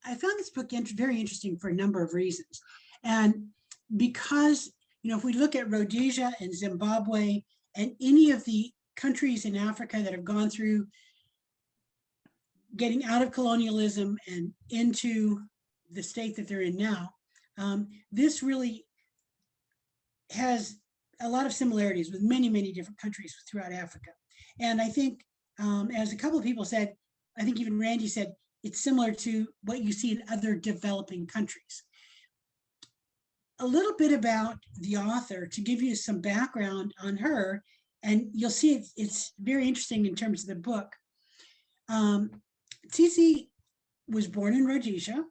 I found this book very interesting for a number of reasons. And because, if we look at Rhodesia and Zimbabwe and any of the countries in Africa that have gone through getting out of colonialism and into the state that they're in now, this really has a lot of similarities with many, many different countries throughout Africa. And I think, as a couple of people said, I think even Randy said, it's similar to what you see in other developing countries. A little bit about the author to give you some background on her, and you'll see it's very interesting in terms of the book. Tsitsi was born in Rhodesia,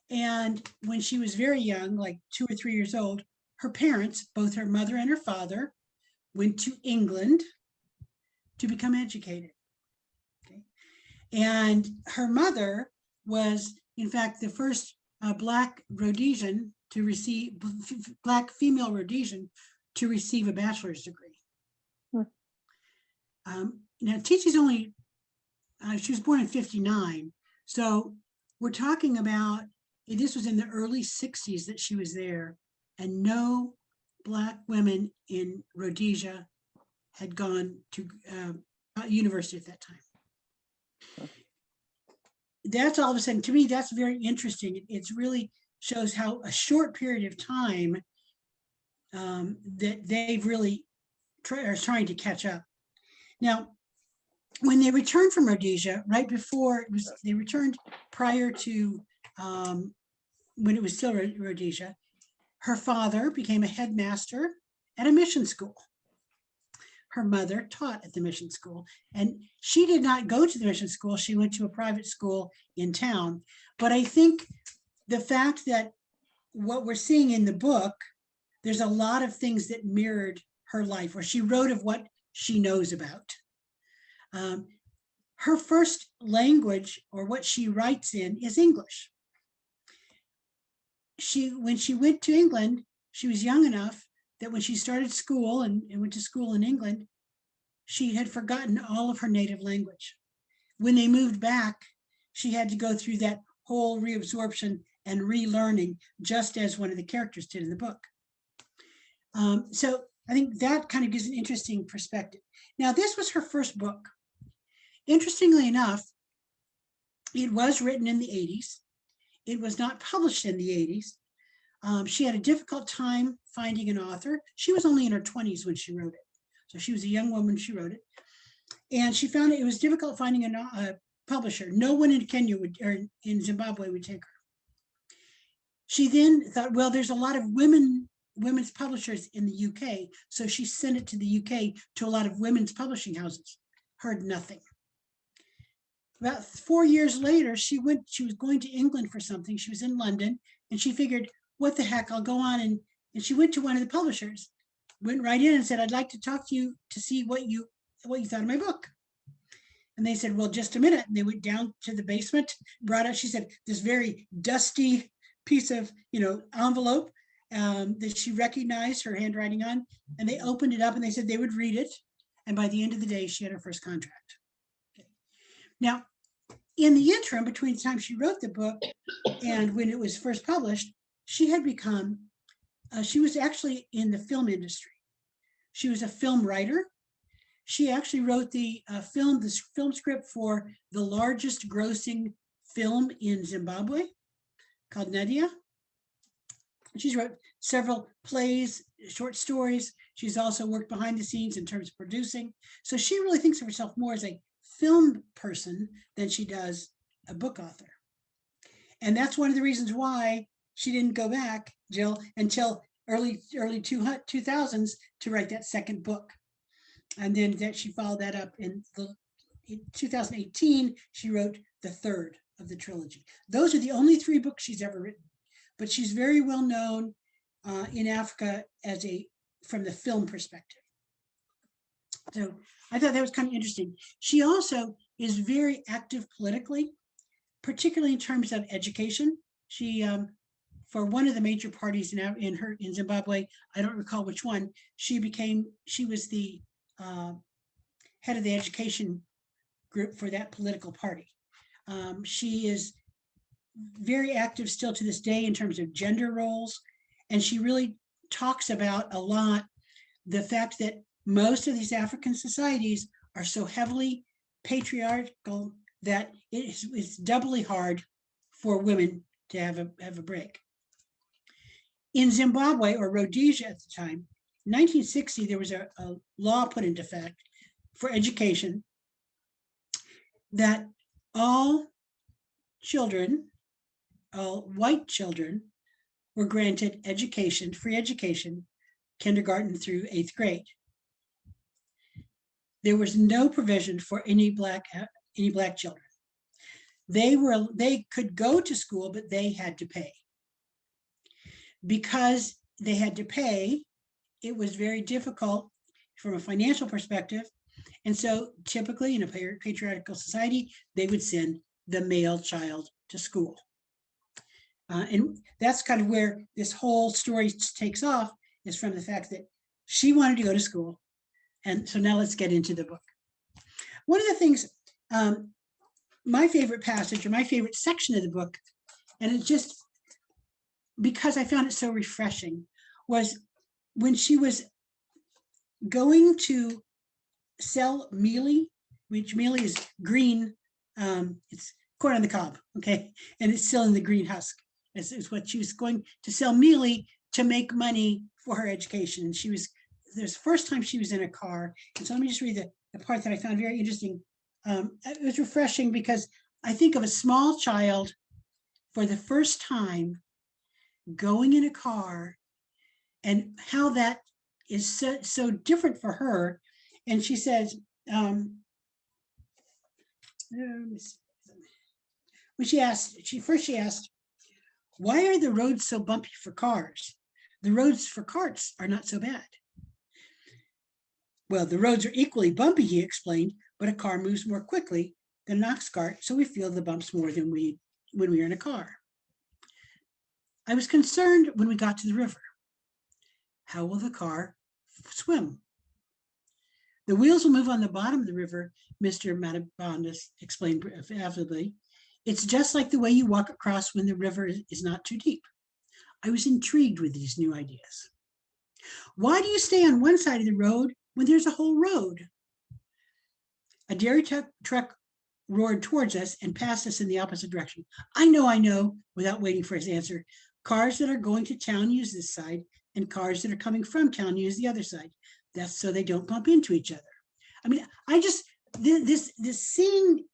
and when she was very young, like 2 or 3 years old, her parents, both her mother and her father, went to England to become educated. Okay. And her mother was, in fact, the first Black Rhodesian to receive, Black female Rhodesian to receive a bachelor's degree. Now, Tsitsi's only, she was born in 59. So we're talking about, this was in the early 60s that she was there, and no Black women in Rhodesia had gone to university at that time. That's all of a sudden, to me, that's very interesting. It's really shows how a short period of time that they've really are trying to catch up. Now, when they returned from Rhodesia, right before it was, they returned prior to when it was still Rhodesia, her father became a headmaster at a mission school. Her mother taught at the mission school, and she did not go to the mission school. She went to a private school in town. But I think the fact that what we're seeing in the book, there's a lot of things that mirrored her life, or she wrote of what she knows about. Her first language, or what she writes in, is English. When she went to England, she was young enough that when she started school and went to school in England, she had forgotten all of her native language. When they moved back, she had to go through that whole reabsorption and relearning, just as one of the characters did in the book. So I think that kind of gives an interesting perspective. Now, this was her first book. Interestingly enough, it was written in the 80s. It was not published in the 80s. She had a difficult time finding an author. She was only in her 20s when she wrote it. So she was a young woman when she wrote it. And she found it was difficult finding a publisher. No one in Kenya would, or in Zimbabwe would take her. She then thought, well, there's a lot of women's publishers in the UK. So she sent it to the UK to a lot of women's publishing houses. Heard nothing. About 4 years later, she was going to England for something. She was in London, and she figured, what the heck, I'll go on. And she went to one of the publishers, went right in and said, I'd like to talk to you to see what you thought of my book. And they said, well, just a minute. And they went down to the basement, brought out, she said, this very dusty piece of, envelope that she recognized her handwriting on. And they opened it up and they said they would read it. And by the end of the day, she had her first contract. Okay. Now, in the interim, between the time she wrote the book and when it was first published, she had become, she was actually in the film industry. She was a film writer. She actually wrote the film script for the largest grossing film in Zimbabwe called Nadia. She's wrote several plays, short stories. She's also worked behind the scenes in terms of producing. So she really thinks of herself more as a film person than she does a book author. And that's one of the reasons why she didn't go back, Jill, until early 2000s to write that second book. And then that she followed that up in 2018, she wrote the third of the trilogy. Those are the only 3 books she's ever written, but she's very well known in Africa from the film perspective. So I thought that was kind of interesting. She also is very active politically, particularly in terms of education. She, for one of the major parties in Zimbabwe, I don't recall which one, she was the head of the education group for that political party. She is very active still to this day in terms of gender roles. And she really talks about a lot the fact that most of these African societies are so heavily patriarchal that it's doubly hard for women to have a break. In Zimbabwe, or Rhodesia at the time, 1960, there was a law put into effect for education that all children, all white children, were granted education, free education, kindergarten through 8th grade. There was no provision for any black children. They could go to school, but they had to pay. Because they had to pay, it was very difficult from a financial perspective. And so typically in a patriarchal society, they would send the male child to school. And that's kind of where this whole story takes off, is from the fact that she wanted to go to school. And so now let's get into the book. One of the things, my favorite passage, or my favorite section of the book, and it just, because I found it so refreshing, was when she was going to sell mealie, which mealie is green, it's corn on the cob, okay? And it's still in the green husk. It's what she was going to sell mealie to make money for her education. And she was, there's the first time she was in a car. And so let me just read the part that I found very interesting. It was refreshing because I think of a small child for the first time going in a car and how that is so different for her. And she says, when she asked, why are the roads so bumpy for cars? The roads for carts are not so bad. Well, the roads are equally bumpy, he explained, but a car moves more quickly than an ox cart, so we feel the bumps more than when we are in a car. I was concerned when we got to the river. How will the car swim? The wheels will move on the bottom of the river, Mr. Matabandas explained affably. It's just like the way you walk across when the river is not too deep. I was intrigued with these new ideas. Why do you stay on one side of the road when there's a whole road? A dairy truck roared towards us and passed us in the opposite direction. I know, without waiting for his answer. Cars that are going to town use this side, and cars that are coming from town use the other side. That's so they don't bump into each other. I mean, I just, this seeing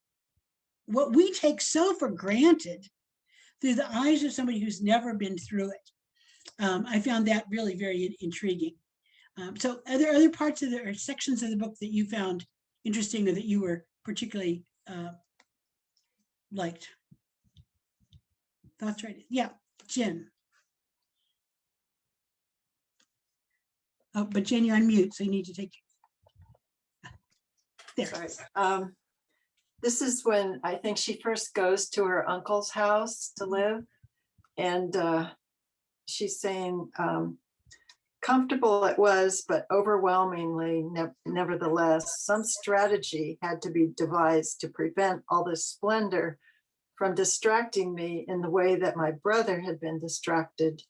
what we take so for granted through the eyes of somebody who's never been through it. I found that really very intriguing. So are there other parts of or sections of the book that you found interesting or that you were particularly liked? Thoughts, right? Yeah, Jen. Oh, but Jen, you're on mute, so you need to take there. Sorry. This is when I think she first goes to her uncle's house to live, and she's saying, comfortable it was, but overwhelmingly, nevertheless, some strategy had to be devised to prevent all this splendor from distracting me in the way that my brother had been distracted.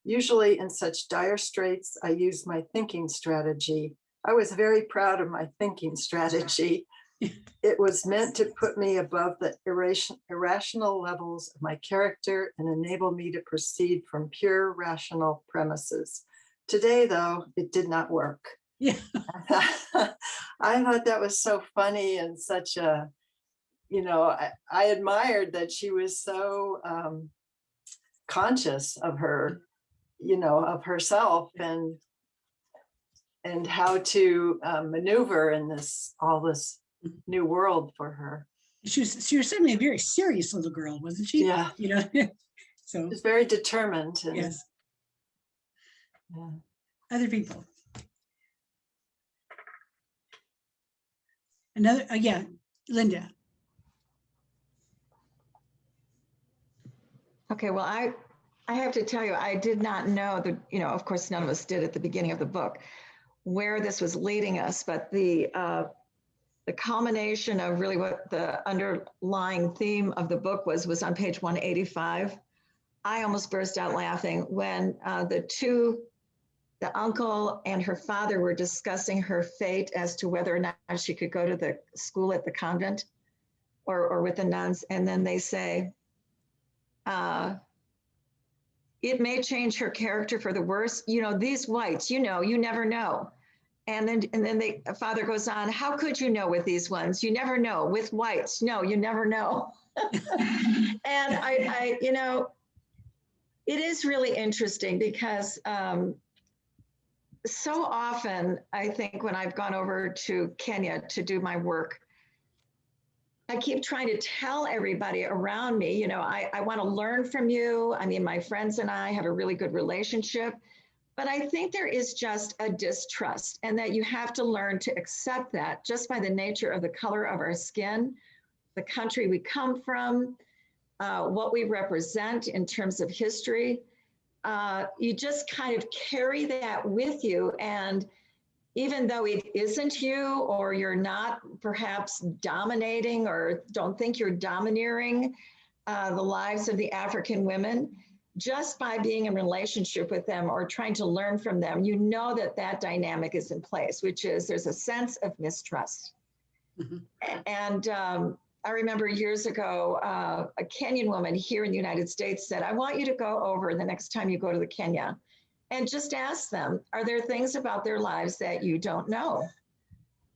Usually in such dire straits, I used my thinking strategy. I was very proud of my thinking strategy. It was meant to put me above the irrational levels of my character and enable me to proceed from pure rational premises. Today, though, it did not work. Yeah. I thought that was so funny and such a, I admired that she was so conscious of her, of herself and how to maneuver in all this new world for her. She was certainly a very serious little girl, wasn't she? Yeah. So she was very determined. And, yes. Yeah. Other people. Another, yeah, Linda. Okay, well, I have to tell you, I did not know that, of course, none of us did at the beginning of the book, where this was leading us, but the the culmination of really what the underlying theme of the book was on page 185. I almost burst out laughing when the uncle and her father were discussing her fate as to whether or not she could go to the school at the convent or with the nuns. And then they say, it may change her character for the worse. You know, these whites, you know, you never know. And then the father goes on, how could you know with these ones? You never know. With whites, no, you never know. And I, you know, it is really interesting because so often, I think when I've gone over to Kenya to do my work, I keep trying to tell everybody around me, you know, I want to learn from you. I mean, my friends and I have a really good relationship, but I think there is just a distrust, and that you have to learn to accept that just by the nature of the color of our skin, the country we come from, what we represent in terms of history. You just kind of carry that with you. And even though it isn't you, or you're not perhaps dominating or don't think you're domineering the lives of the African women, just by being in relationship with them or trying to learn from them, you know that that dynamic is in place, which is there's a sense of mistrust. Mm-hmm. And I remember years ago, a Kenyan woman here in the United States said, I want you to go over the next time you go to the Kenya and just ask them, are there things about their lives that you don't know?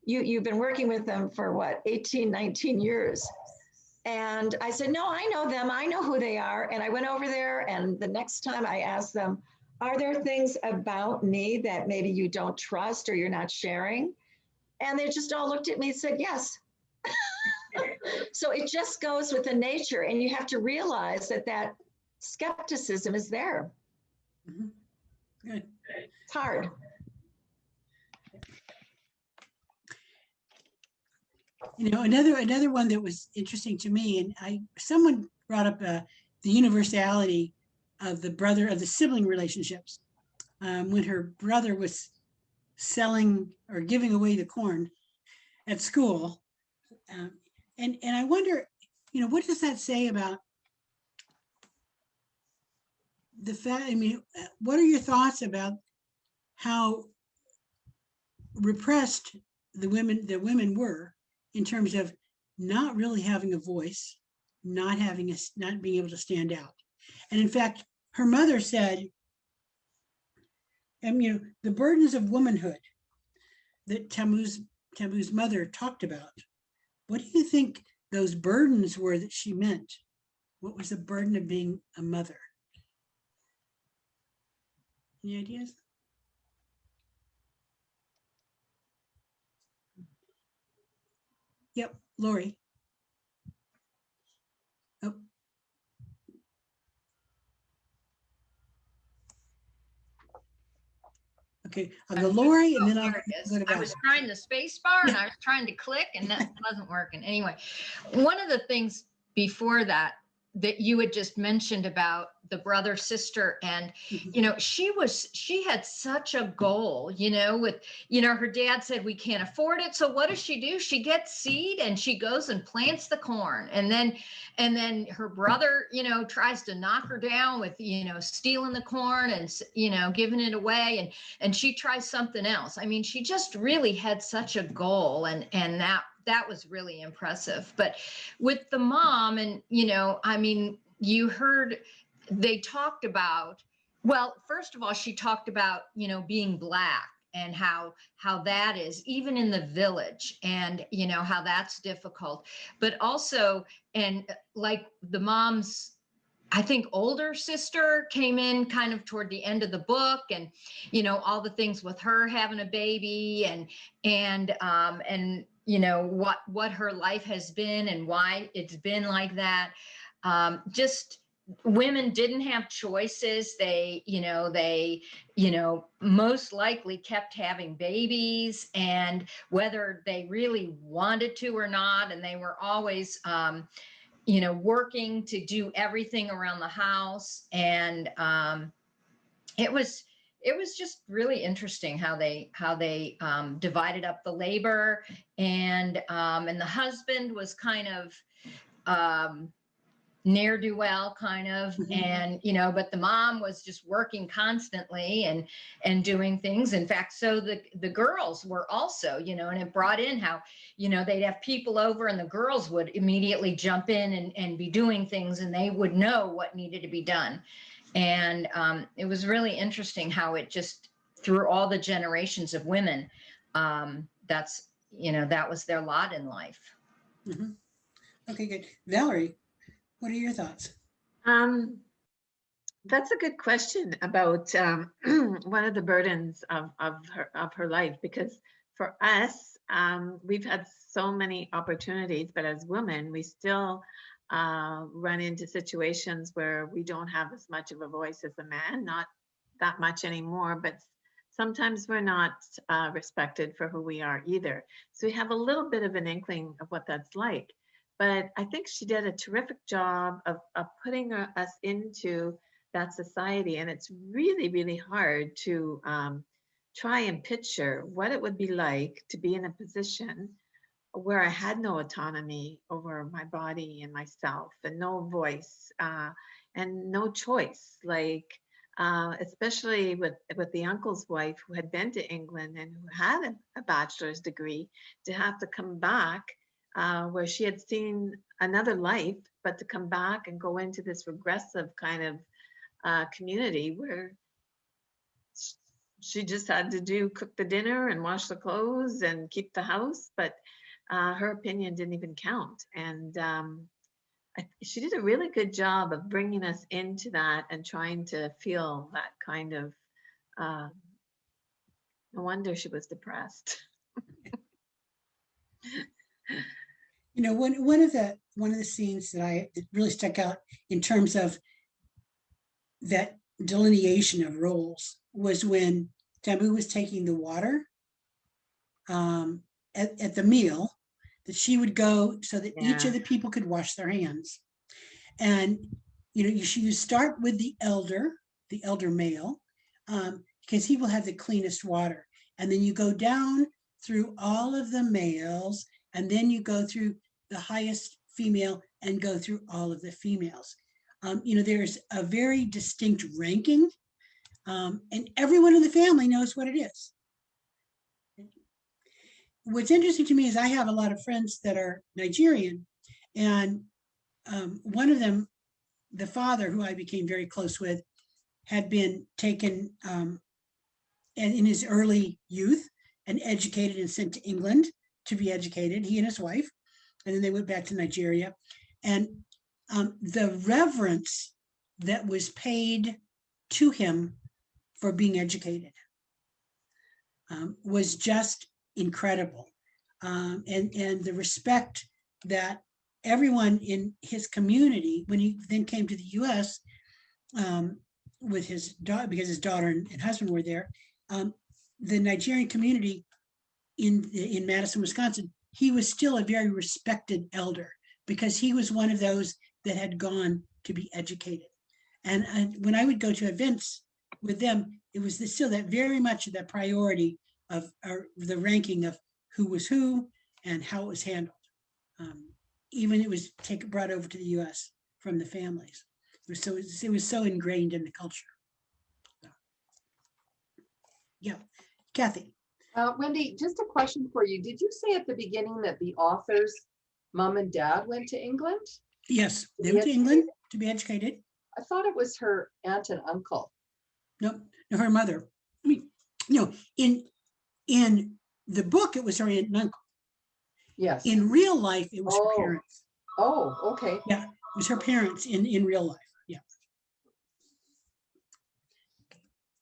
You've been working with them for what, 18, 19 years. And I said, no, I know them. I know who they are. And I went over there, and the next time I asked them, are there things about me that maybe you don't trust or you're not sharing? And they just all looked at me and said, yes. So it just goes with the nature, and you have to realize that that skepticism is there. Mm-hmm. Good. It's hard. You know, another one that was interesting to me, and someone brought up the universality of the sibling relationships. When her brother was selling or giving away the corn at school, and I wonder, you know, what does that say about the fact? I mean, what are your thoughts about how repressed the women were in terms of not really having a voice, not being able to stand out? And in fact, her mother said, and you know, the burdens of womanhood that Temu's mother talked about. What do you think those burdens were that she meant? What was the burden of being a mother? Any ideas? Yep, Lori. Oh. Okay, I'll go Lori, and then I'll go to Val. I was trying the space bar and I was trying to click, and that wasn't working. Anyway, one of the things before that you had just mentioned about the brother sister, and you know, she had such a goal, you know, with, you know, her dad said we can't afford it, so what does she do? She gets seed and she goes and plants the corn, and then her brother, you know, tries to knock her down with, you know, stealing the corn and, you know, giving it away, and she tries something else. I mean, she just really had such a goal, and that was really impressive. But with the mom, and, you know, I mean, you heard they talked about, well, first of all, she talked about, you know, being Black and how that is even in the village, and, you know, how that's difficult. But also, and like the mom's, I think, older sister came in kind of toward the end of the book, and, you know, all the things with her having a baby, and you know, what her life has been and why it's been like that. Just women didn't have choices. They most likely kept having babies, and whether they really wanted to or not, and they were always, you know, working to do everything around the house. And it was it was just really interesting how they divided up the labor, and the husband was kind of ne'er-do-well kind of, and but the mom was just working constantly and doing things. In fact, so the girls were also, and it brought in how they'd have people over and the girls would immediately jump in and be doing things, and they would know what needed to be done. And it was really interesting how it just, through all the generations of women, that's that was their lot in life. Okay, good. Valerie, what are your thoughts? That's a good question about one of the burdens of her life, because for us, we've had so many opportunities, but as women, we still run into situations where we don't have as much of a voice as a man, not that much anymore, but sometimes we're not respected for who we are either. So we have a little bit of an inkling of what that's like. But I think she did a terrific job of putting us into that society. And it's really, really hard to try and picture what it would be like to be in a position where I had no autonomy over my body and myself, and no voice and no choice. Like, especially with the uncle's wife who had been to England and who had a bachelor's degree, to have to come back where she had seen another life, but to come back and go into this regressive kind of community where she just had to cook the dinner and wash the clothes and keep the house, but her opinion didn't even count. And she did a really good job of bringing us into that and trying to feel that kind of, no wonder she was depressed. One of the scenes that really stuck out in terms of that delineation of roles was when Tambu was taking the water at the meal, that she would go so that each of the people could wash their hands. And you start with the elder male, because he will have the cleanest water, and then you go down through all of the males, and then you go through the highest female and go through all of the females. There's a very distinct ranking, and everyone in the family knows what it is. What's interesting to me is I have a lot of friends that are Nigerian, and one of them, the father, who I became very close with, had been taken in his early youth and educated and sent to England to be educated, he and his wife, and then they went back to Nigeria. And the reverence that was paid to him for being educated was just incredible. And the respect that everyone in his community, when he then came to the US with his daughter, because his daughter and husband were there, the Nigerian community in Madison, Wisconsin, he was still a very respected elder because he was one of those that had gone to be educated. And when I would go to events with them, it was still that very much that priority of the ranking of who was who and how it was handled. Even it was brought over to the US from the families. It was so ingrained in the culture. Yeah, Kathy. Wendy, just a question for you. Did you say at the beginning that the author's mom and dad went to England? Yes, they went to England to be educated. I thought it was her aunt and uncle. No, her mother. I mean, no, in the book, it was her aunt and uncle. Yes. In real life, it was her parents. Oh, okay. Yeah, it was her parents in real life. Yeah.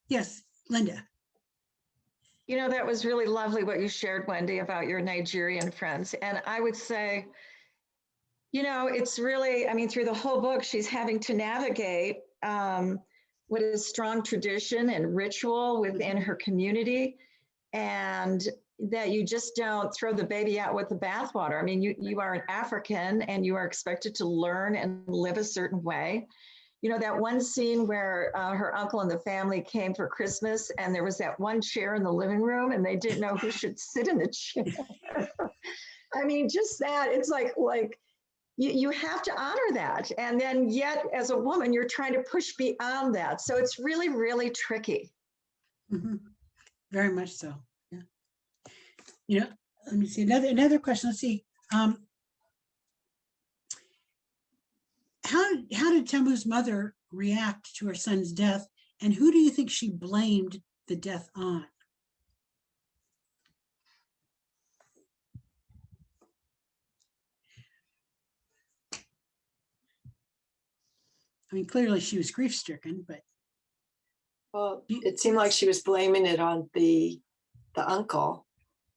Yes, Linda. That was really lovely what you shared, Wendy, about your Nigerian friends. And I would say, it's really, through the whole book, she's having to navigate what is strong tradition and ritual within her community, and that you just don't throw the baby out with the bathwater. You are an African and you are expected to learn and live a certain way. You know, that one scene where her uncle and the family came for Christmas, and there was that one chair in the living room, and they didn't know who should sit in the chair. I mean, just that, it's like you have to honor that. And then yet, as a woman, you're trying to push beyond that. So it's really, really tricky. Mhm. Very much so. Yeah. You know, let me see another question. Let's see. How did Tembu's mother react to her son's death, and who do you think she blamed the death on? I mean, clearly she was grief-stricken, but Well, it seemed like she was blaming it on the uncle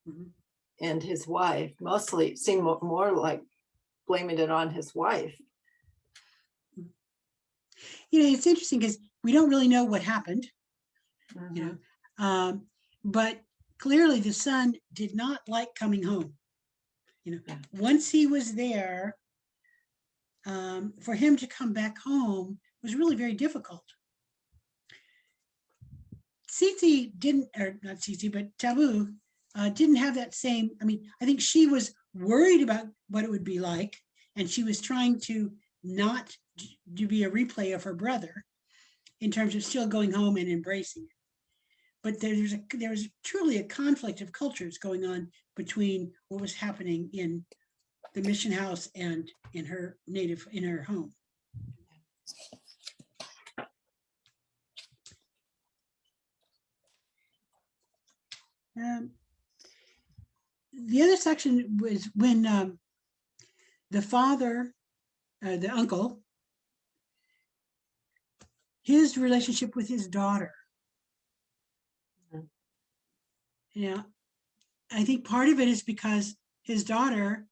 Mhm. and his wife. Mostly it seemed more like blaming it on his wife. you know, it's interesting because we don't really know what happened, you Mhm. know, but clearly the son did not like coming home. You know, Yeah. once he was there, for him to come back home was really very difficult. Tsitsi didn't, or not Tsitsi, but Tambu didn't have that same. I mean, I think she was worried about what it would be like, and she was trying to not to be a replay of her brother in terms of still going home and embracing it. But there was truly a conflict of cultures going on between what was happening in the mission house and in her home. The other section was when the father, the uncle, his relationship with his daughter. Mhm. Yeah, I think part of it is because his daughter,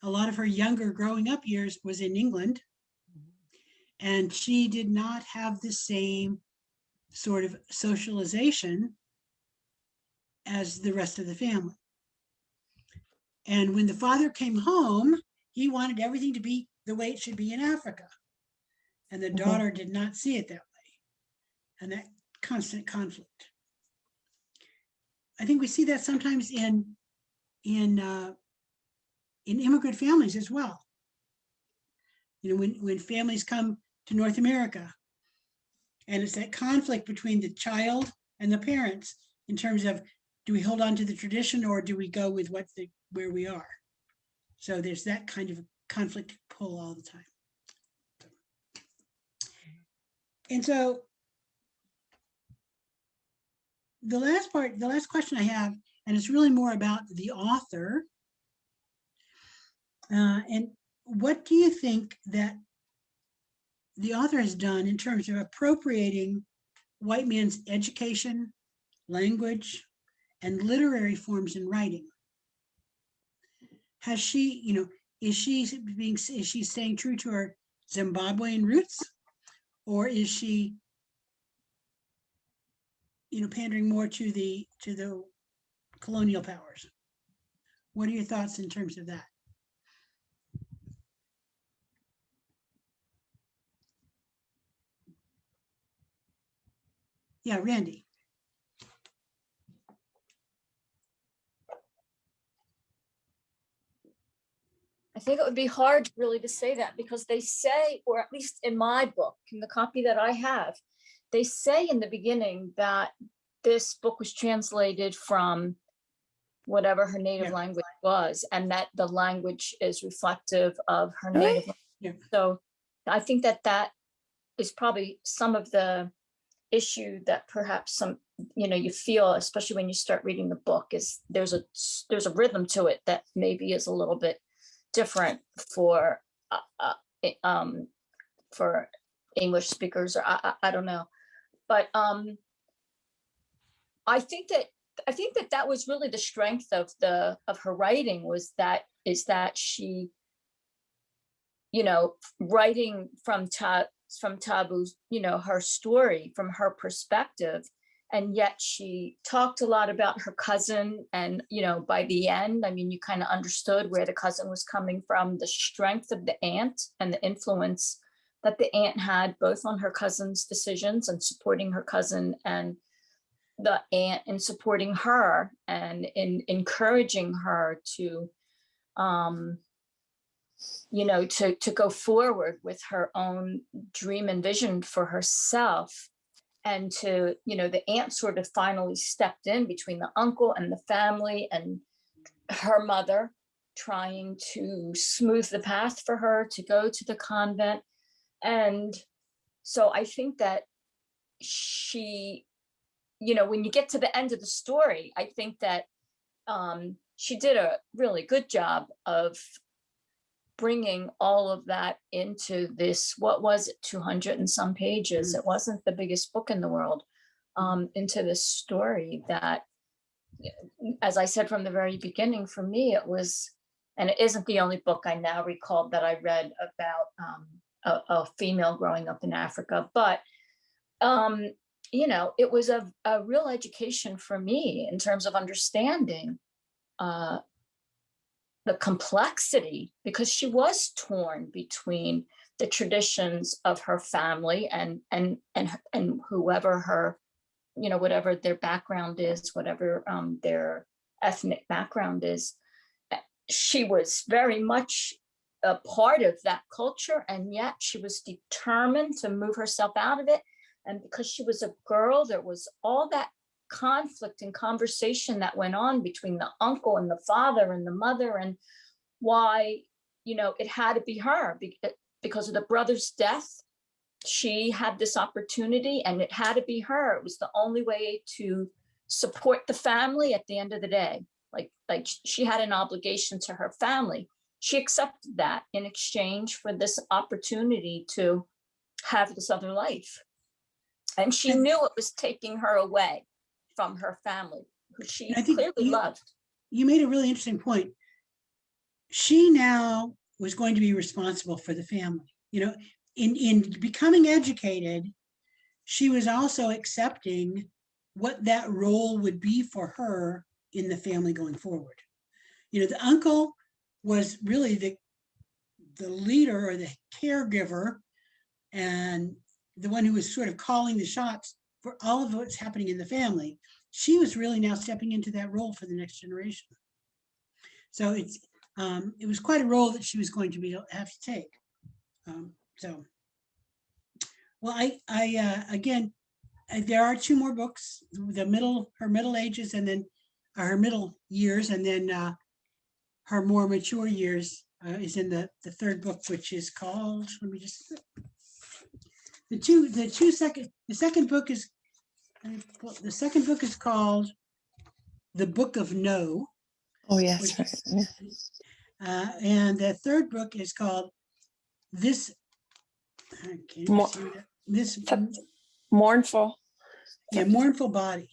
a lot of her younger growing up years was in England, and she did not have the same sort of socialization as the rest of the family. And when the father came home, he wanted everything to be the way it should be in Africa. And the daughter did not see it that way. And that constant conflict. I think we see that sometimes in immigrant families as well. You know, when families come to North America, and it's that conflict between the child and the parents in terms of, do we hold on to the tradition or do we go with where we are? So there's that kind of conflict pull all the time. And so the last question I have, and it's really more about the author. And what do you think that the author has done in terms of appropriating white man's education, language, and literary forms in writing? Has she, you know, is she staying true to her Zimbabwean roots, or is she, you know, pandering more to the colonial powers? What are your thoughts in terms of that? Yeah, Randy. I think it would be hard really to say that, because they say, or at least in my book, in the copy that I have, they say in the beginning that this book was translated from whatever her native language was, and that the language is reflective of her native language. Yeah. So I think that is probably some of the issue that perhaps you feel, especially when you start reading the book, is there's a rhythm to it that maybe is a little bit different for English speakers, or I don't know, but I think that was really the strength of her writing, is that she, writing from Tabu's, her story from her perspective, and yet she talked a lot about her cousin, and by the end, I mean, you kind of understood where the cousin was coming from, the strength of the aunt and the influence that the aunt had, both on her cousin's decisions and supporting her cousin, and the aunt in supporting her and in encouraging her to, to go forward with her own dream and vision for herself. And to, the aunt sort of finally stepped in between the uncle and the family and her mother, trying to smooth the path for her to go to the convent. And so I think that she, when you get to the end of the story, I think that she did a really good job of bringing all of that into this, what was it, 200 and some pages. It wasn't the biggest book in the world, into this story that, as I said from the very beginning, for me, it was, and it isn't the only book I now recall that I read about a female growing up in Africa, but, it was a real education for me in terms of understanding the complexity, because she was torn between the traditions of her family and whoever her, whatever their background is, whatever their ethnic background is. She was very much a part of that culture, and yet she was determined to move herself out of it. And because she was a girl, there was all that conflict and conversation that went on between the uncle and the father and the mother, and why, it had to be her because of the brother's death. She had this opportunity and it had to be her. It was the only way to support the family at the end of the day. Like she had an obligation to her family. She accepted that in exchange for this opportunity to have this other life. And she knew it was taking her away from her family, who she clearly loved. You made a really interesting point. She now was going to be responsible for the family. In becoming educated, she was also accepting what that role would be for her in the family going forward. The uncle was really the leader or the caregiver and the one who was sort of calling the shots for all of what's happening in the family. She was really now stepping into that role for the next generation. So it was quite a role that she was going to have to take. Again, there are two more books: her middle ages, and then her middle years, and then her more mature years is in the third book, which is called. Let me just. The second book is called The Book of No. Oh yes, right. Yeah. And the third book is called This. Mournful. Yeah, Mournful Body.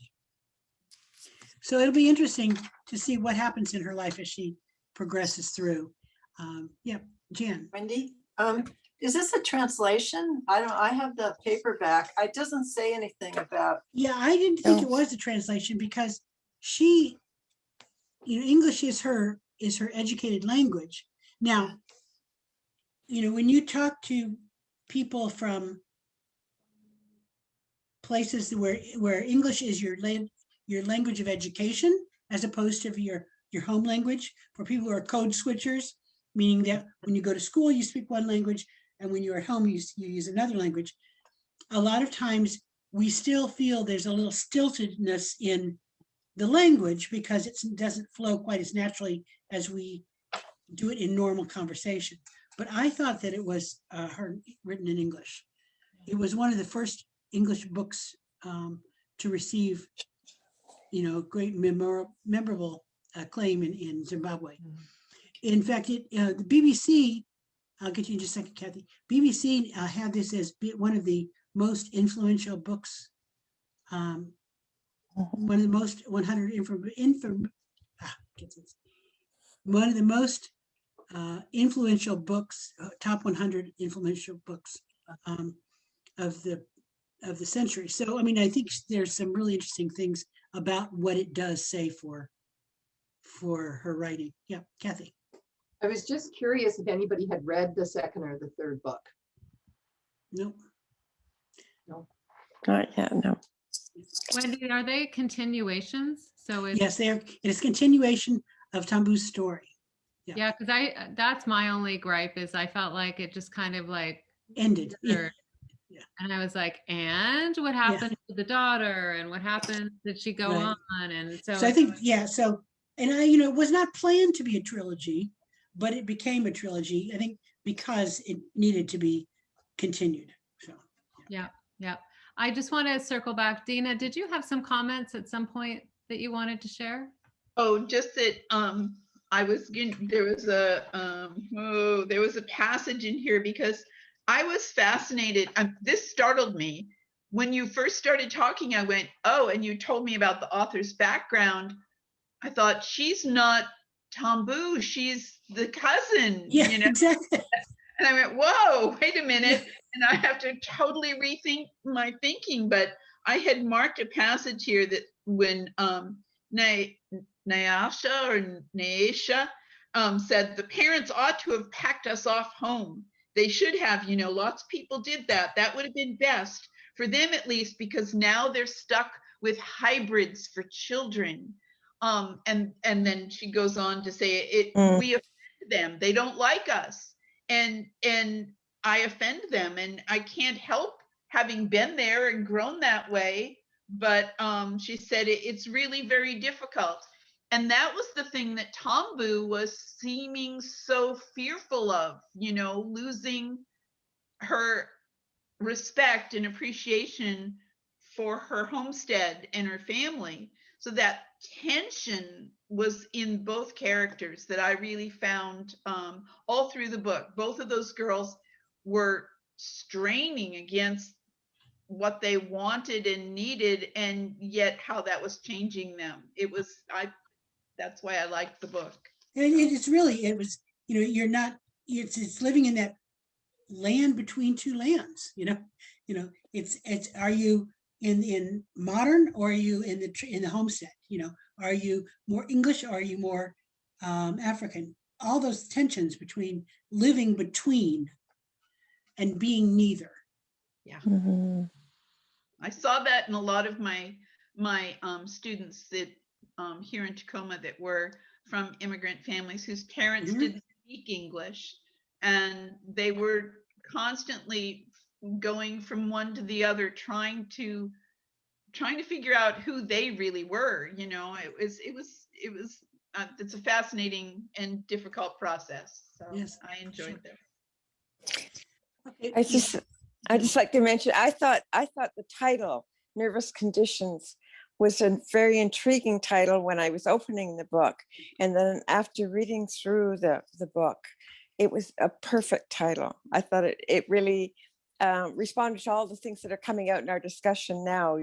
So it'll be interesting to see what happens in her life as she progresses through. Jan. Wendy, is this a translation? I have the paperback. It doesn't say anything about. Yeah, I didn't think it was a translation because she, English is her educated language. Now, when you talk to people from places where English is your language of education, as opposed to your home language, for people who are code switchers, meaning that when you go to school, you speak one language, and when you're at home, you use another language. A lot of times we still feel there's a little stiltedness in the language because it doesn't flow quite as naturally as we do it in normal conversation. But I thought that it was her written in English. It was one of the first English books to receive, great memorable acclaim in Zimbabwe. In fact, the BBC, I'll get you in just a second, Kathy. BBC had this as one of the most influential books, one of the most 100 one of the most influential books, top 100 influential books of the century. So, I think there's some really interesting things about what it does say for her writing. Yeah, Kathy. I was just curious if anybody had read the second or the third book. Nope. Not yet, no. Wendy, are they continuations? So it's, Yes, it is continuation of Tambu's story. yeah, because that's my only gripe is I felt like it just kind of like Ended. Yeah. withered. And I was like, and what happened to the daughter? And what happened? Did she go Right. on? And so, So I think, yeah, so, and it was not planned to be a trilogy, but it became a trilogy, I think, because it needed to be continued. So, yeah. I just want to circle back. Dina, did you have some comments at some point that you wanted to share? Oh, just that there was a passage in here because I was fascinated. This startled me. When you first started talking, I went, oh, and you told me about the author's background. I thought, she's not Tambu, she's the cousin. yeah, exactly. And I went, whoa, wait a minute. And I have to totally rethink my thinking. But I had marked a passage here that when Naisha said the parents ought to have packed us off home. They should have, lots of people did that. That would have been best for them, at least, because now they're stuck with hybrids for children. And then she goes on to say we offend them. They don't like us. And I offend them, and I can't help having been there and grown that way. But she said it's really very difficult. And that was the thing that Tambu was seeming so fearful of, losing her respect and appreciation for her homestead and her family. So that tension was in both characters that I really found all through the book. Both of those girls were straining against what they wanted and needed, and yet how that was changing them. That's why I liked the book. And it's living in that land between two lands, it's are you in modern, or are you in the homestead? Are you more English, or are you more African? All those tensions between living between and being neither. Yeah. Mm-hmm. I saw that in a lot of my students that here in Tacoma that were from immigrant families whose parents didn't speak English, and they were constantly going from one to the other, trying to figure out who they really were. It's a fascinating and difficult process. So yes, I enjoyed that. Okay. I just like to mention, I thought the title, Nervous Conditions, was a very intriguing title when I was opening the book. And then after reading through the book, it was a perfect title. I thought it really responded to all the things that are coming out in our discussion now,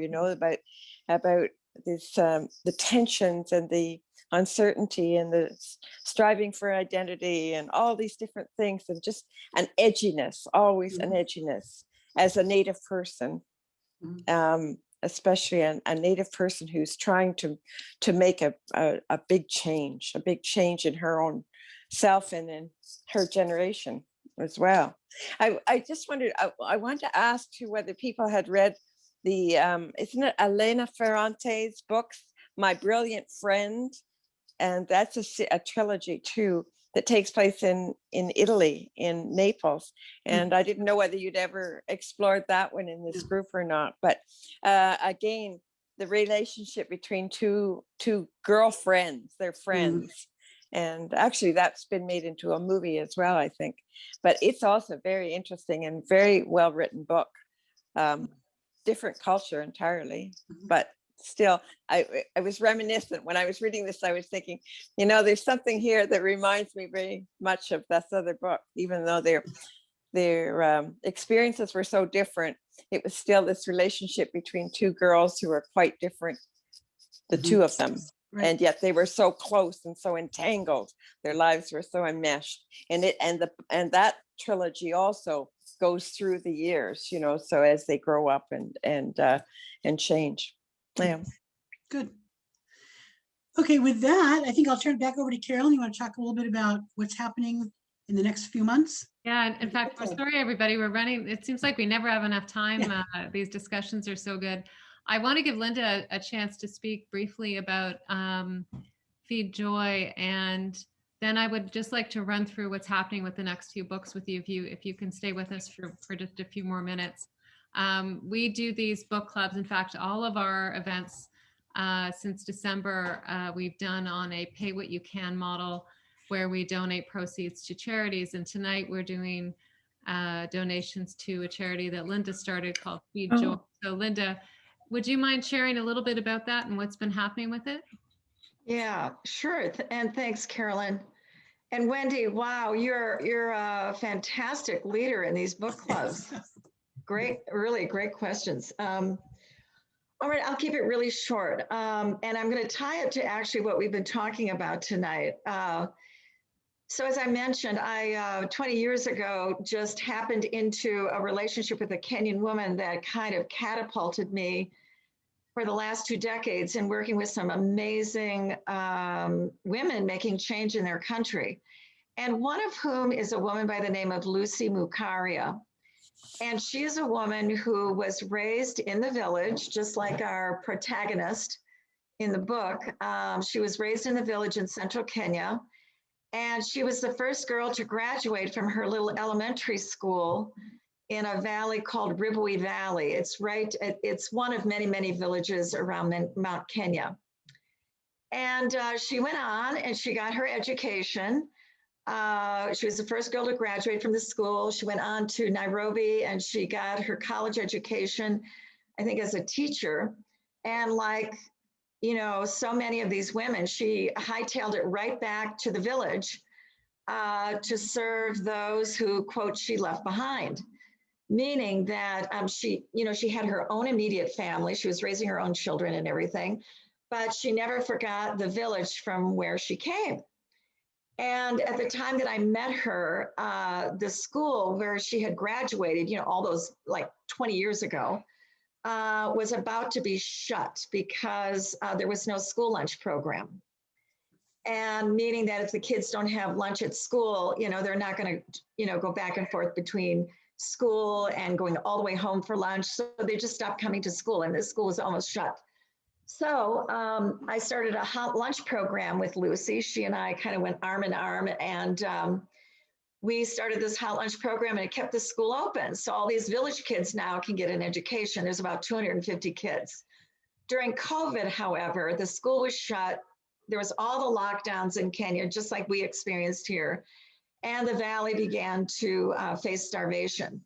about this, the tensions and the uncertainty and the striving for identity and all these different things, and just an edginess, always an edginess as a Native person, especially a Native person who's trying to make a big change in her own self and in her generation as well. I just wondered, I wanted to ask you whether people had read the, isn't it Elena Ferrante's books, My Brilliant Friend? And that's a trilogy too, that takes place in Italy, in Naples. And I didn't know whether you'd ever explored that one in this group or not. But again, the relationship between two girlfriends, they're friends. And actually that's been made into a movie as well, I think. But it's also very interesting and very well written book. Different culture entirely, but still, I was reminiscent when I was reading this. I was thinking, there's something here that reminds me very much of this other book, even though their experiences were so different. It was still this relationship between two girls who were quite different, the two of them. Right. And yet they were so close and so entangled. Their lives were so enmeshed. And that trilogy also goes through the years, so as they grow up and change. Yeah. Good. Okay, with that, I think I'll turn it back over to Carolyn. You want to talk a little bit about what's happening in the next few months. Yeah, and in fact, we're sorry, everybody, we're running. It seems like we never have enough time. Yeah. These discussions are so good. I want to give Linda a chance to speak briefly about Feed Joy, and then I would just like to run through what's happening with the next few books with you, if you can stay with us for just a few more minutes. We do these book clubs. In fact, all of our events since December, we've done on a pay what you can model, where we donate proceeds to charities. And tonight we're doing donations to a charity that Linda started called Feed Joy. So Linda, would you mind sharing a little bit about that and what's been happening with it? Yeah, sure. And thanks, Carolyn. And Wendy, wow, you're a fantastic leader in these book clubs. Great, really great questions. All right, I'll keep it really short. And I'm going to tie it to actually what we've been talking about tonight. So as I mentioned, I 20 years ago just happened into a relationship with a Kenyan woman that kind of catapulted me for the last 2 decades in working with some amazing women making change in their country. And one of whom is a woman by the name of Lucy Mucario. And she is a woman who was raised in the village, just like our protagonist in the book. She was raised in the village in central Kenya. And she was the first girl to graduate from her little elementary school in a valley called Ribui Valley. It's one of many, many villages around Mount Kenya. And she went on and she got her education. She was the first girl to graduate from the school. She went on to Nairobi and she got her college education, I think, as a teacher. And like, you know, so many of these women, she hightailed it right back to the village to serve those who, quote, she left behind. Meaning that she had her own immediate family. She was raising her own children and everything, but she never forgot the village from where she came. And at the time that I met her, the school where she had graduated, you know, all those like 20 years ago, was about to be shut because there was no school lunch program. And meaning that if the kids don't have lunch at school, you know, they're not going to, you know, go back and forth between school and going all the way home for lunch. So they just stopped coming to school and the school was almost shut. So I started a hot lunch program with Lucy. She and I kind of went arm in arm and we started this hot lunch program and it kept the school open. So all these village kids now can get an education. There's about 250 kids. During COVID, however, the school was shut. There was all the lockdowns in Kenya, just like we experienced here. And the valley began to face starvation.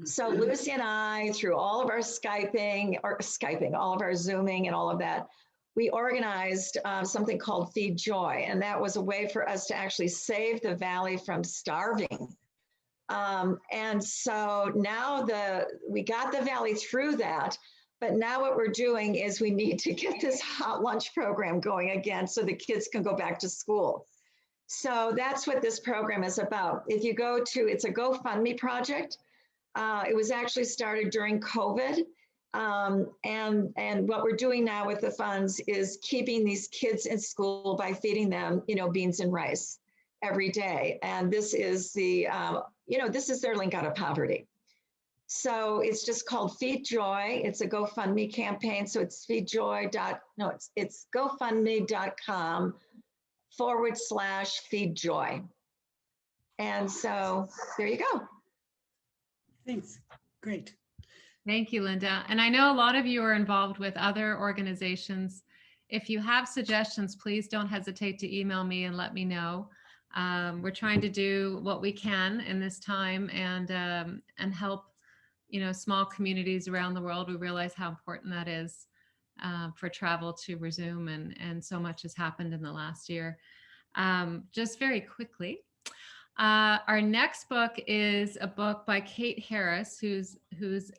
So Lucy and I, through all of our all of our Zooming and all of that, we organized something called Feed Joy. And that was a way for us to actually save the valley from starving. And so now we got the valley through that. But now what we're doing is we need to get this hot lunch program going again so the kids can go back to school. So that's what this program is about. If you go to, it's a GoFundMe project. It was actually started during COVID. And what we're doing now with the funds is keeping these kids in school by feeding them, you know, beans and rice every day. And this is this is their link out of poverty. So it's just called Feed Joy. It's a GoFundMe campaign. So it's it's GoFundMe.com/Feed Joy. And so there you go. Thanks. Great. Thank you, Linda. And I know a lot of you are involved with other organizations. If you have suggestions, please don't hesitate to email me and let me know. We're trying to do what we can in this time and help, you know, small communities around the world. We realize how important that is for travel to resume, and so much has happened in the last year. Just very quickly, our next book is a book by Kate Harris, who's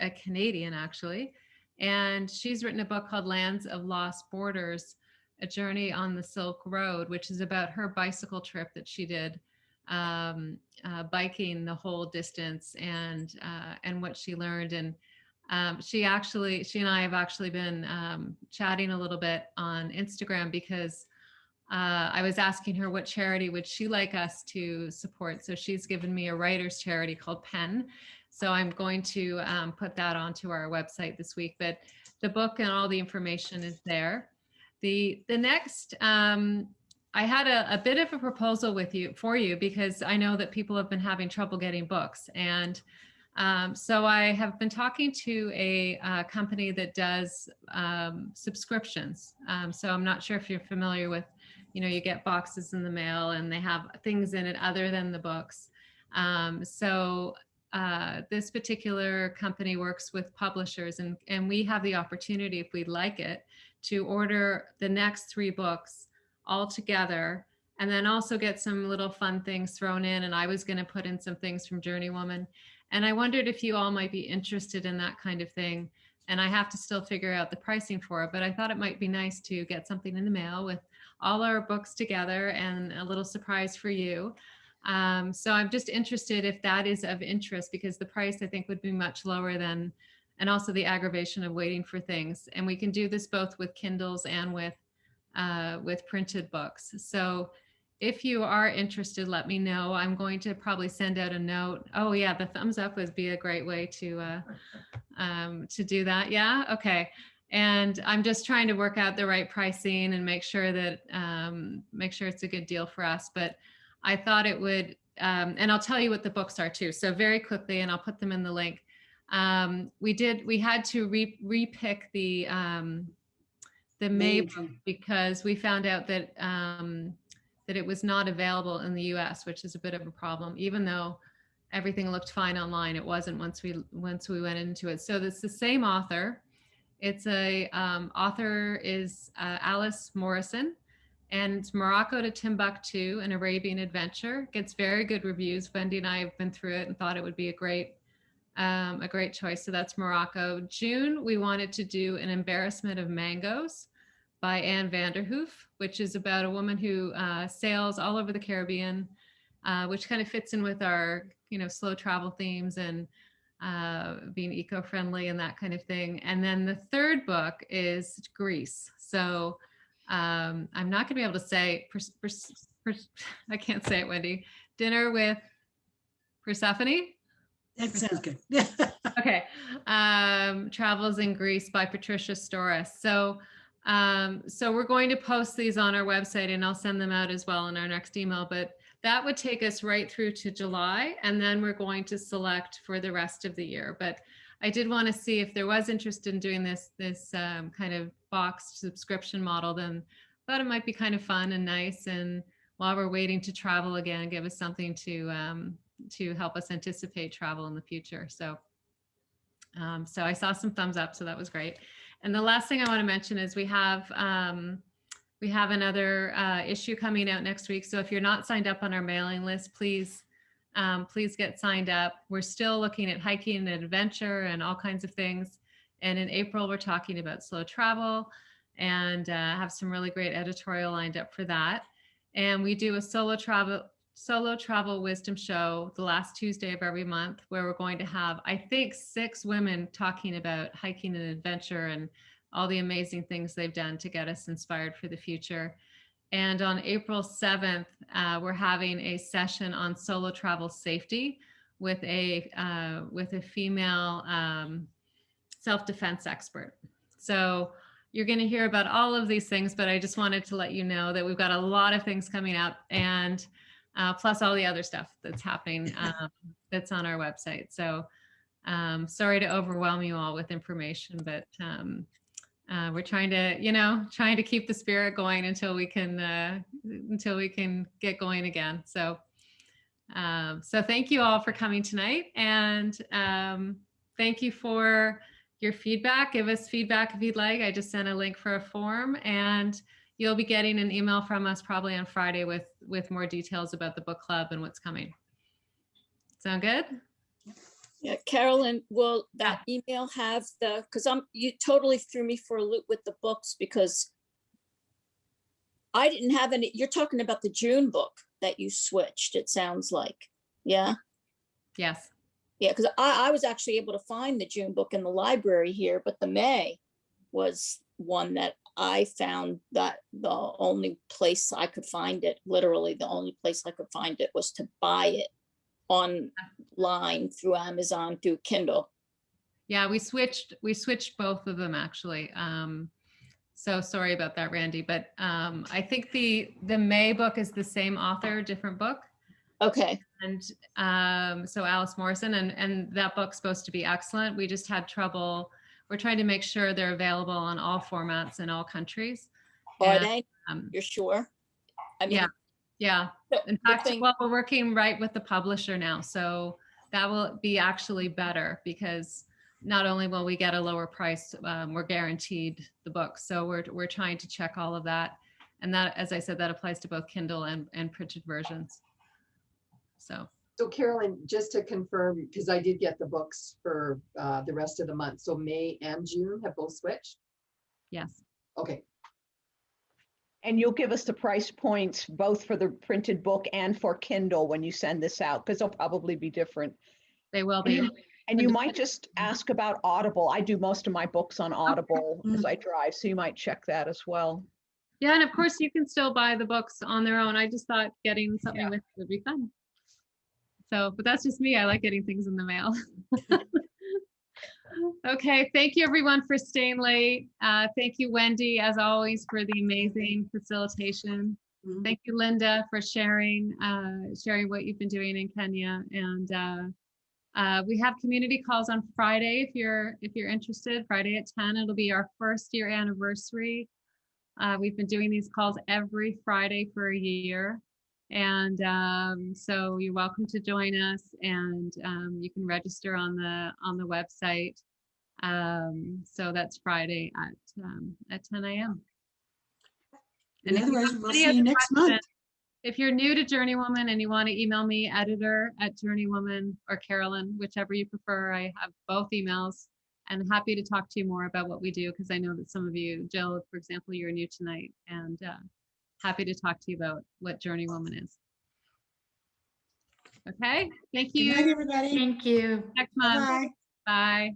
a Canadian actually, and she's written a book called Lands of Lost Borders, A Journey on the Silk Road, which is about her bicycle trip that she did, biking the whole distance and what she learned. And she and I have actually been chatting a little bit on Instagram because I was asking her what charity would she like us to support. So she's given me a writer's charity called Pen. So I'm going to put that onto our website this week, but the book and all the information is there. The next, I had a bit of a proposal for you because I know that people have been having trouble getting books. And so I have been talking to a company that does subscriptions. So I'm not sure if you're familiar with, you get boxes in the mail and they have things in it other than the books. So this particular company works with publishers, and we have the opportunity, if we'd like it, to order the next 3 books all together, and then also get some little fun things thrown in. And I was going to put in some things from JourneyWoman. And I wondered if you all might be interested in that kind of thing. And I have to still figure out the pricing for it, but I thought it might be nice to get something in the mail with all our books together and a little surprise for you. So I'm just interested if that is of interest, because the price I think would be much lower than, and also the aggravation of waiting for things. And we can do this both with Kindles and with printed books. So if you are interested, let me know. I'm going to probably send out a note. Oh yeah, the thumbs up would be a great way to do that. Yeah, okay. And I'm just trying to work out the right pricing and make sure that it's a good deal for us. But I thought it would, and I'll tell you what the books are too. So very quickly, and I'll put them in the link. We had to repick the May book because we found out that that it was not available in the US, which is a bit of a problem. Even though everything looked fine online, it wasn't once we went into it. So it's the same author. It's author is Alice Morrison, and it's Morocco to Timbuktu, an Arabian adventure. Gets very good reviews. Wendy and I have been through it and thought it would be a great choice. So that's Morocco. June, we wanted to do An Embarrassment of Mangoes by Anne Vanderhoof, which is about a woman who sails all over the Caribbean, which kind of fits in with our, slow travel themes and being eco-friendly and that kind of thing. And then the third book is Greece. So I'm not going to be able to say, I can't say it, Wendy. Dinner with Persephone? That sounds good. Okay. Travels in Greece by Patricia Storas. So we're going to post these on our website, and I'll send them out as well in our next email, but that would take us right through to July, and then we're going to select for the rest of the year. But I did want to see if there was interest in doing this kind of boxed subscription model. Then I thought it might be kind of fun and nice, and while we're waiting to travel again, give us something to help us anticipate travel in the future. So I saw some thumbs up, so that was great. And the last thing I want to mention is we have another issue coming out next week. So if you're not signed up on our mailing list, please get signed up. We're still looking at hiking and adventure and all kinds of things. And in April, we're talking about slow travel, and have some really great editorial lined up for that. And we do a solo travel wisdom show the last Tuesday of every month, where we're going to have, I think, 6 women talking about hiking and adventure and all the amazing things they've done to get us inspired for the future. And on April 7th, we're having a session on solo travel safety with a female self-defense expert. So you're going to hear about all of these things, but I just wanted to let you know that we've got a lot of things coming up, and plus all the other stuff that's happening that's on our website. So sorry to overwhelm you all with information, but we're trying to keep the spirit going until we can get going again. So thank you all for coming tonight, and thank you for your feedback. Give us feedback if you'd like. I just sent a link for a form, and you'll be getting an email from us probably on Friday with more details about the book club and what's coming. Sound good? Yeah, Carolyn, will that email have because you totally threw me for a loop with the books, because I didn't have any. You're talking about the June book that you switched, it sounds like. Yeah. Yes. Yeah, because I was actually able to find the June book in the library here, but the May was one that I found that the only place I could find it, literally the only place I could find it, was to buy it online through Amazon, through Kindle. Yeah, we switched both of them actually. So sorry about that, Randy, but I think the May book is the same author, different book. Okay. And so Alice Morrison, and that book's supposed to be excellent. We just had trouble. We're trying to make sure they're available on all formats in all countries. Are And, they? You're sure? I mean, yeah. In fact, well, we're working right with the publisher now, so that will be actually better, because not only will we get a lower price, we're guaranteed the book. So we're trying to check all of that, and that, as I said, that applies to both Kindle and printed versions. So Carolyn, just to confirm, because I did get the books for the rest of the month. So May and June have both switched? Yes. Okay. And you'll give us the price points both for the printed book and for Kindle when you send this out, because they'll probably be different. They will be. And you might just ask about Audible. I do most of my books on Audible as I drive, so you might check that as well. Yeah, and of course you can still buy the books on their own. I just thought getting something with it would be fun. So, but that's just me. I like getting things in the mail. Okay, thank you everyone for staying late. Thank you, Wendy, as always, for the amazing facilitation. Thank you, Linda, for sharing what you've been doing in Kenya. And we have community calls on Friday if you're interested. Friday at 10. It'll be our first year anniversary. We've been doing these calls every Friday for a year. And so you're welcome to join us, and you can register on the website. So that's Friday at 10 a.m. And otherwise, we'll see you next month. If you're new to JourneyWoman and you want to email me, editor@JourneyWoman, or Carolyn, whichever you prefer, I have both emails, and happy to talk to you more about what we do, because I know that some of you, Jill, for example, you're new tonight, and happy to talk to you about what JourneyWoman is. Okay, thank you. Good night, everybody. Thank you. Next month. Bye. Bye.